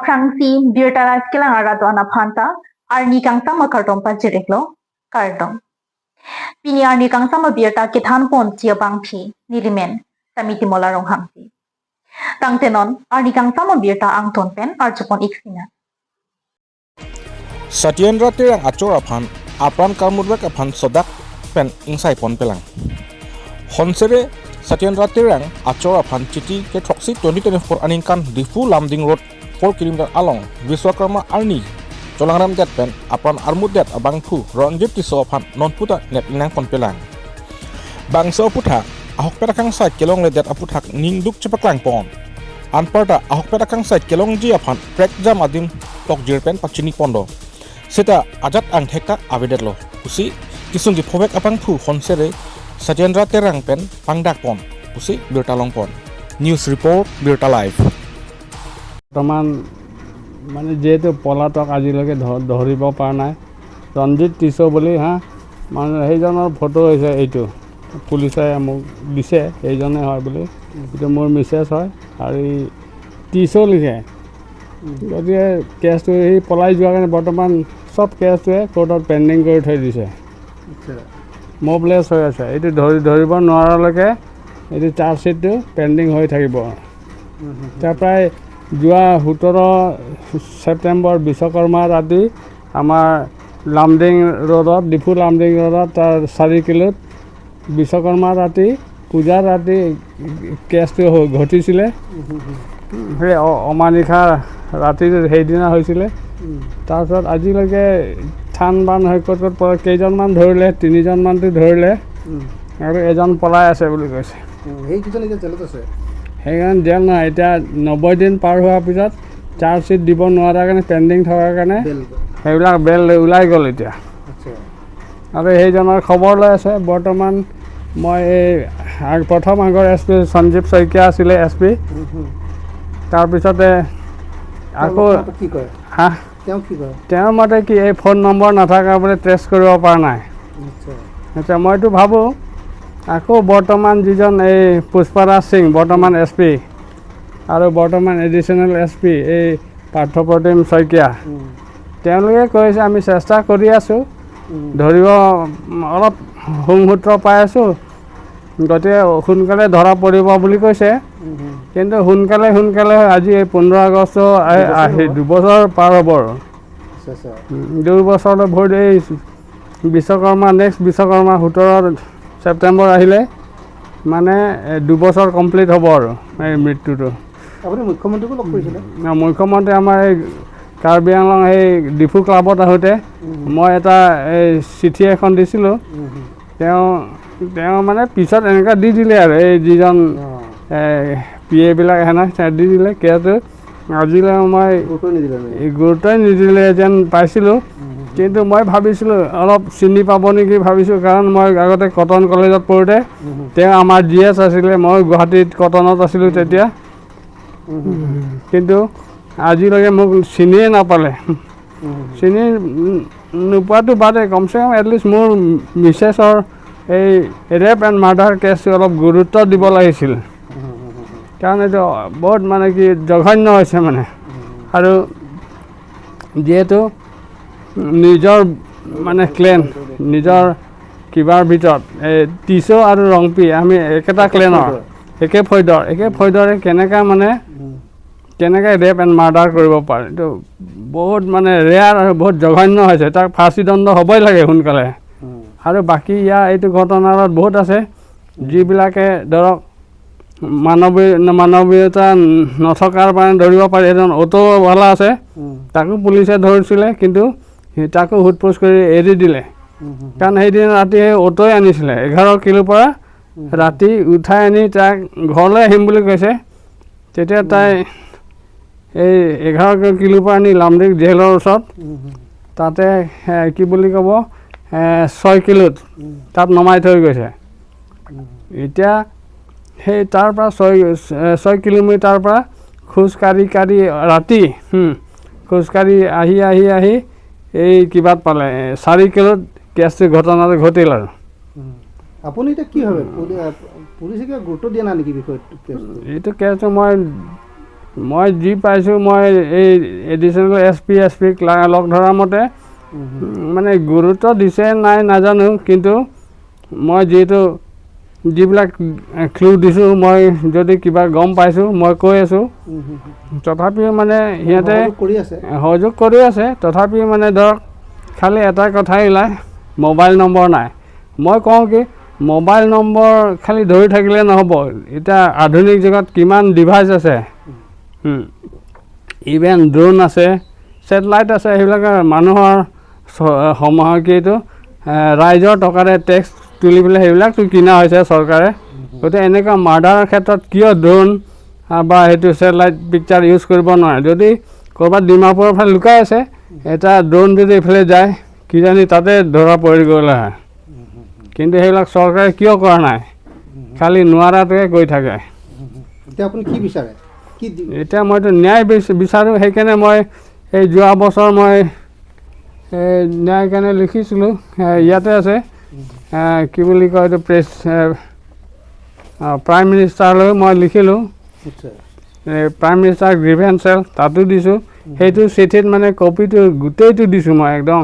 Prangsi birtara kelang arado ana phanta arni kang tama kartom pa jireklo kardom. Pini arni kang sama birta kithan pon chia bangphi nilimen samiti molarong hamsi. Tangtenon arni kang sama birta ang tonpen archupon iksina. Satyendra tirang achora phan apran karmudbek aphan sodak pen insai pon pelang. Honsere Satyendra tirang achora phan chiti ke thoksi 2024 aningkan Difu Lamding Road 4 km along Viswakarma Arni Cholangram det pen apran armudet abangphu ronjit tiso phan nonputa net inang pon pelang. Bangso putha ahok perakang sai kelong ledet aputhak ningduk chepaklang pon. Anparta ahok perakang sai kelong ji aphan trek jam adim tok jirpen pachini pondo. Seta ajat ang theka abedet lo. Usi kisung gi phobek apangphu honsere Satyendra terang pen pangdak pon. Usi Birta Long pon. News report Birta Live. বৰ্তমান মানে যেহেতু পলাতক আজিলৈকে ধৰিব পৰা নাই Ranjit tissue বুলি মানে সেইজনৰ ফটো হৈছে এইটো পুলিচে মোক দিছে এইজনে হয় বুলি এইটো মোৰ মিছেছ হয় আৰু এই টিছো লিখে গতিকে কেছটো এই পলাই যোৱাৰ কাৰণে বৰ্তমান চব কেছটোৱে কোৰ্টত পেণ্ডিং কৰি থৈ দিছে মবলেছ হৈ আছে এইটো ধৰিব নোৱাৰালৈকে এইটো চাৰ্জশ্বিটটো পেণ্ডিং হৈ থাকিব তাৰ প্ৰায় যোৱা 17 ছেপ্টেম্বৰ বিশ্বকৰ্মা ৰাতি আমাৰ লামডিং ৰোডত ডিফু লামডিং ৰোডত তাৰ 4 কিলোত বিশ্বকৰ্মা ৰাতি পূজাৰ ৰাতি কেছটো ঘটিছিলে সেই অমানিশা ৰাতি সেইদিনা হৈছিলে তাৰপিছত আজিলৈকে থান বান হৈ ক'ত কেইজনমান ধৰিলে 3জনমানটো ধৰিলে আৰু এজন পলাই আছে বুলি কৈছে সেইকেইজন এতিয়া জেলত আছে সেইকাৰণে জেল নহয় এতিয়া 90 দিন পাৰ হোৱাৰ পিছত চাৰ্জশ্বিট দিব নোৱাৰাৰ কাৰণে পেণ্ডিং থকাৰ কাৰণে সেইবিলাক বেল ওলাই গ'ল এতিয়া আৰু সেইজনৰ খবৰ লৈ আছে বৰ্তমান মই এই প্ৰথম আগৰ এছ পি সঞ্জীৱ শইকীয়া আছিলে এছ পি তাৰপিছতে আকৌ কি কয় তেওঁৰ মতে কি এই ফোন নম্বৰ নাথাকা বুলি ট্ৰেছ কৰিব পৰা নাই আচ্ছা মইতো ভাবোঁ আকৌ বৰ্তমান যিজন এই পুষ্পাৰাজ সিং বৰ্তমান এছ পি আৰু বৰ্তমান এডিশ্যনেল এছ পি এই পাৰ্থপ্ৰতিম শইকীয়া তেওঁলোকে কৈছে আমি চেষ্টা কৰি আছোঁ ধৰিব অলপ সংসূত্ৰ পাই আছোঁ গতিকে সোনকালে ধৰা পৰিব বুলি কৈছে কিন্তু সোনকালে আজি এই 15 আগষ্ট আহি 2 বছৰ পাৰ হ'ব 2 বছৰলৈ ভৰি এই বিশ্বকৰ্মা নেক্সট বিশ্বকৰ্মা 17 ছেপ্টেম্বৰ আহিলে মানে 2 বছৰ কমপ্লিট হ'ব আৰু এই মৃত্যুটো আপুনি মুখ্যমন্ত্ৰীকো লগ কৰিছিলে মুখ্যমন্ত্ৰী আমাৰ এই কাৰ্বি আংলং এই ডিফু ক্লাবত আহোঁতে মই এটা এই চিঠি এখন দিছিলোঁ তেওঁ মানে পিছত এনেকুৱা দি দিলে আৰু এই যিজন পি এবিলাক দি দিলে কেছটো আজিলৈ মই গুৰুত্বই নিদিলে যেন পাইছিলোঁ কিন্তু মই ভাবিছিলোঁ অলপ চিনি পাব নেকি ভাবিছোঁ কাৰণ মই আগতে কটন কলেজত পঢ়োঁতে তেওঁ আমাৰ GS আছিলে মই গুৱাহাটীত কটনত আছিলোঁ তেতিয়া কিন্তু আজিলৈকে মোক চিনিয়ে নাপালে চিনি নোপোৱাটো বাদে কমচে কম এটলিষ্ট মোৰ মিছেছৰ এই ৰেপ এণ্ড মাৰ্ডাৰ কেছটো অলপ গুৰুত্ব দিব লাগিছিল কাৰণ এইটো বহুত মানে কি জঘন্য হৈছে মানে আৰু যিহেতু নিজৰ মানে ক্লেন নিজৰ কিবাৰ ভিতৰত এই টিছো আৰু ৰংপি আমি একেটা ক্লেনৰ একে ফৈদৰে কেনেকৈ ৰেপ এণ্ড মাৰ্ডাৰ কৰিব পাৰে এইটো বহুত মানে ৰেয়াৰ আৰু বহুত জঘন্য হৈছে তাক ফাঁচী দণ্ড হ'বই লাগে সোনকালে আৰু বাকী ইয়াৰ এইটো ঘটনাত বহুত আছে যিবিলাকে ধৰক মানৱীয়তা নথকাৰ কাৰণে ধৰিব পাৰে এজন অ'টোৱালা আছে তাকো পুলিচে ধৰিছিলে কিন্তু তাকো সোধপোছ কৰি এৰি দিলে কাৰণ সেইদিনা ৰাতি সেই অ'টোৱে আনিছিলে 11 কিলোৰ পৰা ৰাতি উঠাই আনি তাক ঘৰলৈ আহিম বুলি কৈছে তেতিয়া তাই এই 11 কিলোৰ পৰা আনি লামডিং জেলৰ ওচৰত তাতে কি বুলি ক'ব 6 কিলোত তাত নমাই থৈ গৈছে এতিয়া সেই তাৰ পৰা 6 কিলোমিটাৰ পৰা খোজকাঢ়ি ৰাতি খোজকাঢ়ি আহি এই কিবাত পালে 4 কিলোত কেছটো ঘটনাটো ঘটিল আৰু আপুনি এতিয়া কি ভাবে পুলিচে কিবা গুৰুত্ব দিয়া নাই নেকি বিষয়টো এইটো কেছটো মই মই যি পাইছোঁ মই এই এডিশ্যনেল এছ পি লগ ধৰা মতে মানে গুৰুত্ব দিছে নাই নাজানো, কিন্তু মই যিবিলাক ক্লু দিছোঁ, মই যদি কিবা গম পাইছোঁ মই কৈ আছোঁ। তথাপিও মানে সিহঁতে সহযোগ কৰি আছে, তথাপিও মানে ধৰক খালি এটা কথাই ওলায়, মোবাইল নম্বৰ নাই। মই কওঁ কি মোবাইল নম্বৰ খালি ধৰি থাকিলে নহ'ব, এতিয়া আধুনিক যুগত কিমান ডিভাইচ আছে, ইভেন ড্ৰোন আছে, ছেটেলাইট আছে, সেইবিলাক মানুহৰ এইটো ৰাইজৰ টকাৰে টেক্স তুলি পেলাই সেইবিলাকতো কিনা হৈছে চৰকাৰে। গতিকে এনেকুৱা মাৰ্ডাৰৰ ক্ষেত্ৰত কিয় ড্ৰোন বা সেইটো ছেটেলাইট পিকচাৰ ইউজ কৰিব নোৱাৰে? যদি ক'ৰবাত ডিমাপুৰৰ ফালে লুকাই আছে, এটা ড্ৰোন যদি এইফালে যায় কিজানি তাতে ধৰা পৰি গ'ল হয়। কিন্তু সেইবিলাক চৰকাৰে কিয় কৰা নাই? খালি নোৱাৰাটোৱে কৈ থাকে। এতিয়া আপুনি কি বিচাৰে? এতিয়া মইতো ন্যায় বিচাৰোঁ। সেইকাৰণে মই এই যোৱা বছৰ মই ন্যায় কাৰণে লিখিছিলোঁ, ইয়াতে আছে কি বুলি কয় এইটো প্ৰাইম মিনিষ্টাৰলৈ মই লিখিলোঁ, প্ৰাইম মিনিষ্টাৰ গ্ৰিভেন্স চেল তাতো দিছোঁ। সেইটো চিঠিত মানে কপিটো গোটেইটো দিছোঁ মই একদম,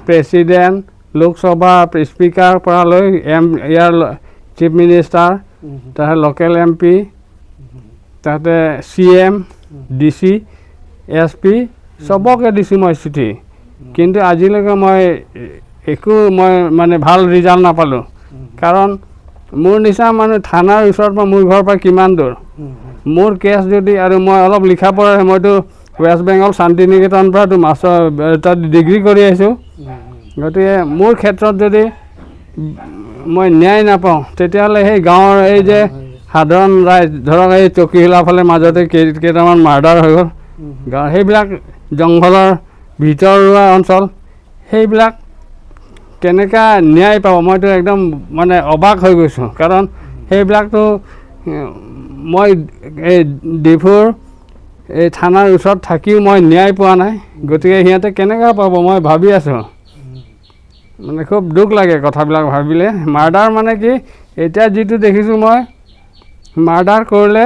প্ৰেছিডেণ্ট, লোকসভা স্পীকাৰ পৰা লৈ ইয়াৰ চিফ মিনিষ্টাৰ, তাৰপিছত লোকেল MP, তাতে CM, DC, SP চবকে দিছোঁ মই চিঠি। কিন্তু আজিলৈকে মই একো মানে ভাল ৰিজাল্ট নাপালোঁ। কাৰণ মোৰ নিচিনা মানুহ থানাৰ ওচৰৰ পৰা মোৰ ঘৰৰ পৰা কিমান দূৰ, মোৰ কেছ যদি আৰু মই অলপ লিখা পঢ়া, মইতো ৱেষ্ট বেংগল শান্তি নিকেতনৰ পৰাতো তাত ডিগ্ৰী কৰি আহিছোঁ। গতিকে মোৰ ক্ষেত্ৰত যদি মই ন্যায় নাপাওঁ, তেতিয়াহ'লে সেই গাঁৱৰ এই যে সাধাৰণ ৰাইজ, ধৰক এই চকীশিলা ফালে মাজতে কেইটামান মাৰ্ডাৰ হৈ গ'ল, সেইবিলাক জংঘলৰ ভিতৰুৱা অঞ্চল, সেইবিলাক কেনেকুৱা ন্যায় পাব? মইতো একদম মানে অবাক হৈ গৈছোঁ। কাৰণ সেইবিলাকতো মই এই ডিফুৰ এই থানাৰ ওচৰত থাকিও মই ন্যায় পোৱা নাই। গতিকে সিহঁতে কেনেকৈ পাব মই ভাবি আছোঁ। মানে খুব দুখ লাগে কথাবিলাক ভাবিলে। মাৰ্ডাৰ মানে কি, এতিয়া যিটো দেখিছোঁ মই, মাৰ্ডাৰ কৰিলে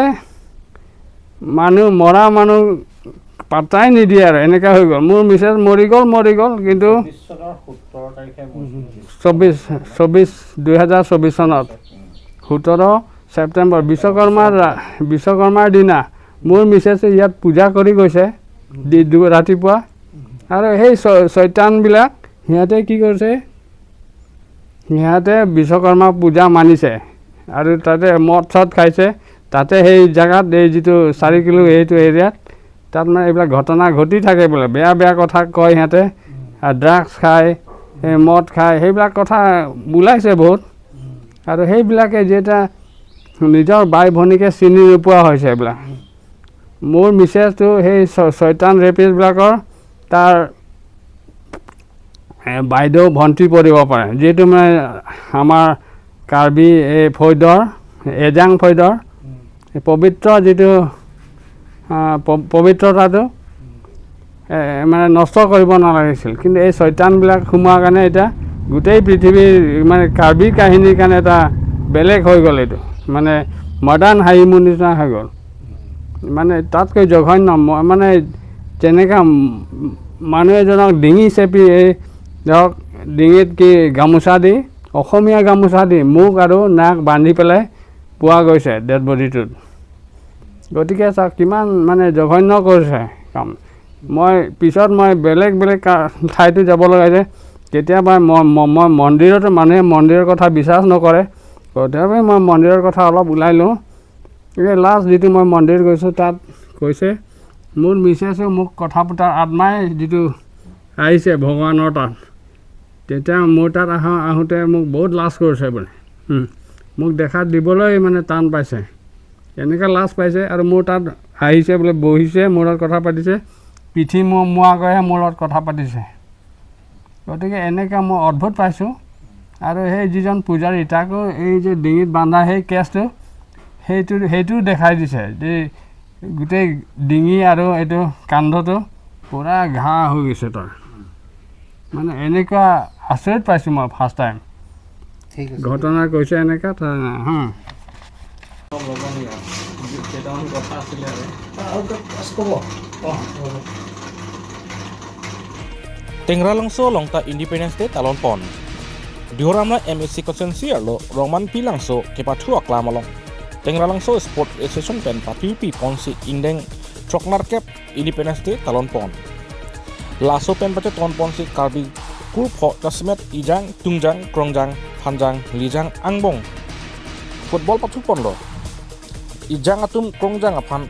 মৰা মানুহ পাত্তাই নিদিয়ে আৰু এনেকুৱা হৈ গ'ল। মোৰ মিছেছ মৰি গ'ল, কিন্তু 2024 চনত 17 ছেপ্টেম্বৰ বিশ্বকৰ্মাৰ দিনা মোৰ মিছেছে ইয়াত পূজা কৰি গৈছে ৰাতিপুৱা। আৰু সেই চৈতানবিলাক সিহঁতে কি কৰিছে, সিহঁতে বিশ্বকৰ্মা পূজা মানিছে আৰু তাতে মদ চদ খাইছে। তাতে সেই জেগাত এই যিটো 4 কিলো এইটো এৰিয়াত, তাত মানে এইবিলাক ঘটনা ঘটি থাকে বোলে, বেয়া কথা কয় সিহঁতে, ড্ৰাগছ খায়, মদ খায়, সেইবিলাক কথা ওলাইছে বহুত। আৰু সেইবিলাকে যেতিয়া নিজৰ বাই ভনীকে চিনি নোপোৱা হৈছে এইবিলাক। মোৰ মিছেছটো সেই চৈতান ৰেপিষ্টবিলাকৰ তাৰ বাইদেউ ভণ্টি পৰিব পাৰে, যিহেতু মানে আমাৰ কাৰ্বি এই ফৈদৰ এজাং ফৈদৰ পবিত্ৰ যিটো পবিত্ৰতাটো মানে নষ্ট কৰিব নালাগিছিল। কিন্তু এই চৈতানবিলাক সোমোৱাৰ কাৰণে এতিয়া গোটেই পৃথিৱীৰ মানে কাৰ্বি কাহিনীৰ কাৰণে এটা বেলেগ হৈ গ'ল। এইটো মানে মডাৰ্ণ হাইমুন নিচিনা হৈ গ'ল। মানে তাতকৈ জঘন্য, মানে যেনেকৈ মানুহ এজনক ডিঙি চেপি এই ধৰক ডিঙিত কি গামোচা দি, অসমীয়া গামোচা দি মুখ আৰু নাক বান্ধি পেলাই পোৱা গৈছে ডেড বডিটোত। গতিকে চাওক কিমান মানে জঘন্য কৰিছে কাম। মই পিছত বেলেগ ঠাইতো যাব লগা যে, কেতিয়াবা মই মন্দিৰতো, মানুহে মন্দিৰৰ কথা বিশ্বাস নকৰে, তথাপি মই মন্দিৰৰ কথা অলপ ওলাই লওঁ। এই লাষ্ট যিটো মই মন্দিৰ গৈছোঁ, তাত কৈছে মোৰ মিছেছেও মোক কথা পতাৰ আত্মাই যিটো আহিছে ভগৱানৰ তাত, তেতিয়া মোৰ তাত আহোঁতে মোক বহুত লাজ কৰিছে বোলে, মোক দেখা দিবলৈ মানে টান পাইছে, এনেকৈ লাজ পাইছে। আৰু মোৰ তাত আহিছে বোলে, বহিছে, মোৰ লগত কথা পাতিছে, পিঠি মোৱাকৈহে মোৰ লগত কথা পাতিছে। গতিকে এনেকৈ মই অদ্ভুত পাইছোঁ। আৰু সেই যিজন পূজাৰী, তাকো এই যে ডিঙিত বান্ধা সেই কেছটো, সেইটো দেখাই দিছে যে গোটেই ডিঙি আৰু এইটো কান্ধটো পূৰা ঘাঁ হৈ গৈছে তাৰ। মানে এনেকুৱা আচৰিত পাইছোঁ মই ফাৰ্ষ্ট টাইম। ঘটনা কৈছে এনেকুৱা কেইটামান কথা আছিলে আৰু Tengralangso longta Independence Day talon pon. Dioramna MSC Consensi arlo Roman Pilangso kepathu aklamalong. Tengralangso Sport Association pen papipi ponsi indeng Troknar Cap Independence Day talon pon. Laso pen pace ton ponsi karbi kurpho tasmet ijang tungjang krongjang hanjang lijang angbong. Football pathu pon lo. Ijang atum krongjang apan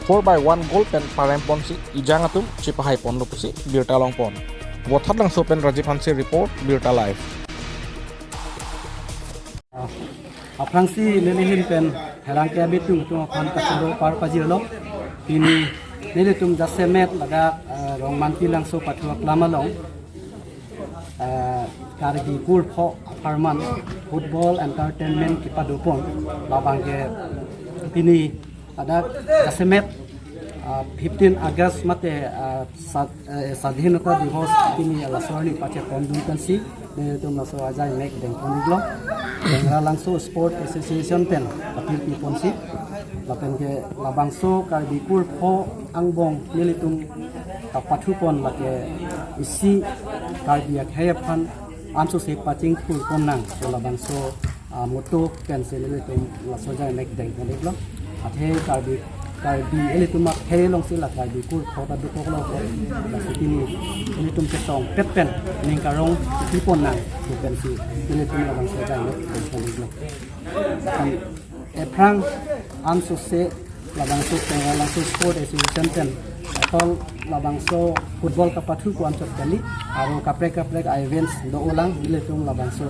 4/1 goal pen parem ponsi ijang atum chipahai pon lo pusi birta long pon. Wathat lang so pen Rajiv Hansi report birta live. Aprangsi nelihin pen herang ke abitung tu akan kasiro par pajirlo ini nelitum jasemet laga rong manti langso patuak lama long kargi kul pho farman football entertainment kipadupon labang ke ini ada jasemet 15 August mate Sadhinata Divos ini alaswani pace pondun si nelitum laso ajai mek deng poniglo Tengralangso Sport Association pen apil pi ponsi lapen ke labangso karbi kul pho angbong nilitum tapathu pon lake isi karbi akhayapan anso se paching kul konang so labangso moto pen se nilitum lasoja mek deng poniglo athe karbi nilitum akhelong sila karbi kul pho ta du koklo ko lasitini nilitum ke song pet pen ningkarong tipon nang pen si nilitum labangso ja mek poniglo kan eprang anso se labangso Tengralangso Sport Association pen tol labangso football kapathu ko anso kali aro kaprek events do ulang nilitum labangso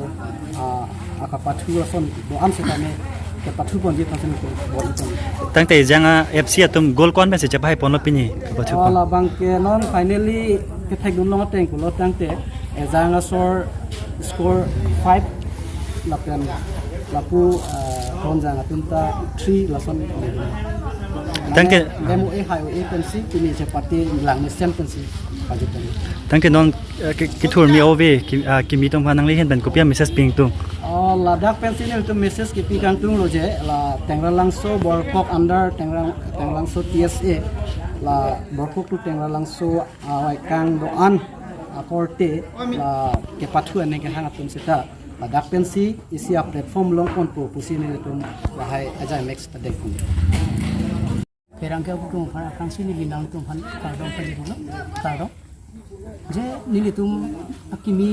akapathu son do anso kame kapathu pon je pasen ko bol pon tangte janga FC atum gol kon message chapai ponlo pini kapathu pon labang ke non finally ke thek dun long teng ko lo tangte janga sor score 5 lapen lapu kon janga tunta 3 lason tangke demo e hayo e pensi kini chapati lang ne championship pajutan tangke non kitur mi ove kimi tong phanang le hen ben kopia message ping tung ladak pensi ne to message ki pikang tung loje la Tengralangso borkok under Tengralangso TSA la borkok tu Tengralangso awai kang doan akorte la ke pathu ane ke hang atun sita ladak pensi isia platform long kon po pusine tum la hai aja max tadek kun perang ke aku fana fransi ni bindang tum fan kardong pali dulu kardong je nili tum akimi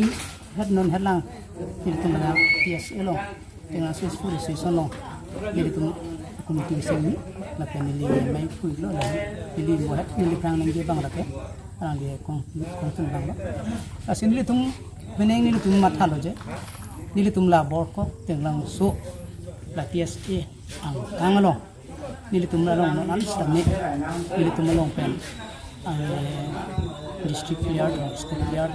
head non headlang nili tum ada TSA long dengan Sport Association long nili tum komite sini la pen nili mai kui lo la nili buat nili prang nang je bang rake arang dia kong bang lo asin nili tum beneng nili tum matha lo je nili tum la bor ko Tengralangso la TSA ang kangalo nilitum long non stame nilitum long pen district player state player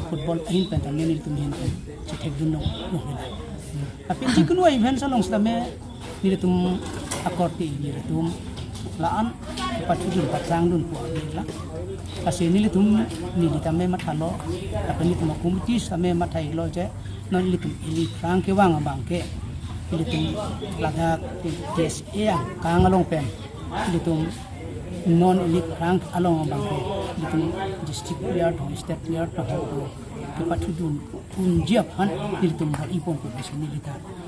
football in pen tan nilitum hin chithek dun no tapi jikunu event salong stame nilitum akorti nilitum laan patudun patsang dun po la kasi nilitum nilitame mathalo tapi nilitum komiti stame mathai lo je non nilitum ili frank ke wang bangke nilitum laga TSA kang along pen nilitum non elite rank along bangke nilitum district player to state player to ke patudun unjia phan nilitum ba ipon ko besi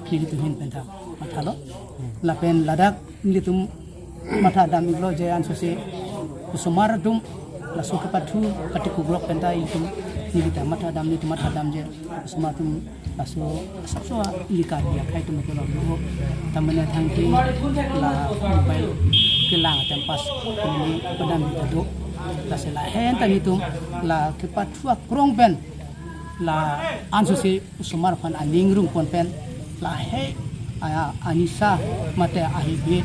nilitum hin penta mathalo la pen ladak nilitum matha dam iglo je anso se sumar dum la su ke pathu katiku blok penta nilitum nilita matha dam je sumar dum aso sabso ilika dia kai tu mekelo lo tamane thangki la mobile kilang tempas ini padam itu la sela hen tani tu la kepatwa krong pen la anso si sumar fan aning rung pon pen la he anisa mate ahibe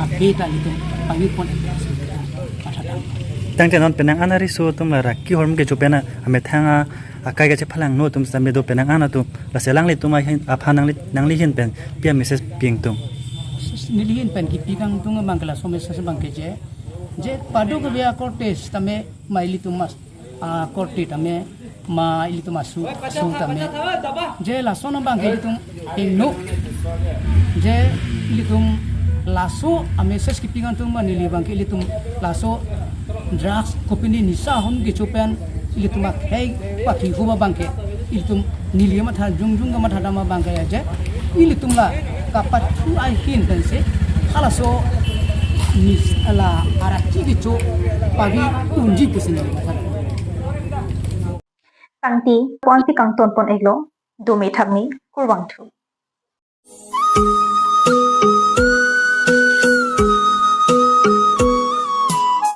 apeta itu pangi pon patadam tangte non penang anari so tum la rakki horm ke chopena ame thanga akai ga che phalang no tum sambe do penang ana tu la selang le tumai aphanang le nang le hen pen pia message ping tung nilihin pen ki pikang tung mangkala somesa bangke je padu ke bia cortes tame maili tumas corti tame maili tumasu su tame je la sono bangke tung ing no je ilitum laso ameses kipingan tum manili bangke ilitum laso drugs kopini nisa hon gichupen ilitum hey paki huba bangke ilitum niliyama tha jungjung ma tha dama bangke aja ilitum la kapat tu ai hin tense alaso nis ala arati gichu pagi unji kesini tangti pon ti kang ton pon eglo dumi thakni kurwang thu